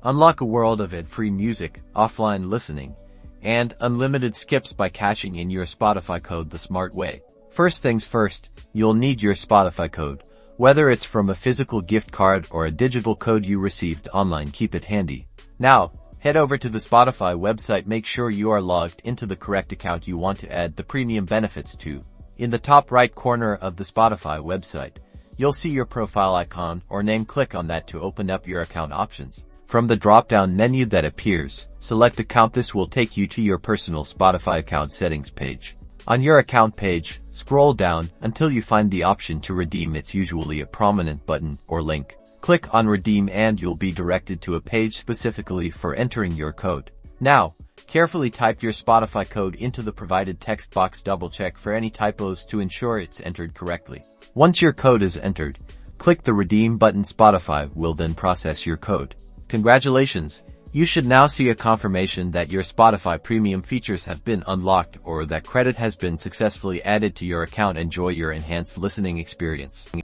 Unlock a world of ad-free music, offline listening, and unlimited skips by cashing in your Spotify code the smart way. First things first, you'll need your Spotify code. Whether it's from a physical gift card or a digital code you received online, keep it handy. Now, head over to the Spotify website. Make sure you are logged into the correct account you want to add the premium benefits to. In the top right corner of the Spotify website, you'll see your profile icon or name. Click on that to open up your account options. From the drop-down menu that appears, select Account. This will take you to your personal Spotify account settings page. On your account page, scroll down until you find the option to redeem. It's usually a prominent button or link. Click on Redeem and you'll be directed to a page specifically for entering your code. Now, carefully type your Spotify code into the provided text box. Double-check for any typos to ensure it's entered correctly. Once your code is entered, click the Redeem button. Spotify will then process your code. Congratulations! You should now see a confirmation that your Spotify premium features have been unlocked or that credit has been successfully added to your account. Enjoy your enhanced listening experience.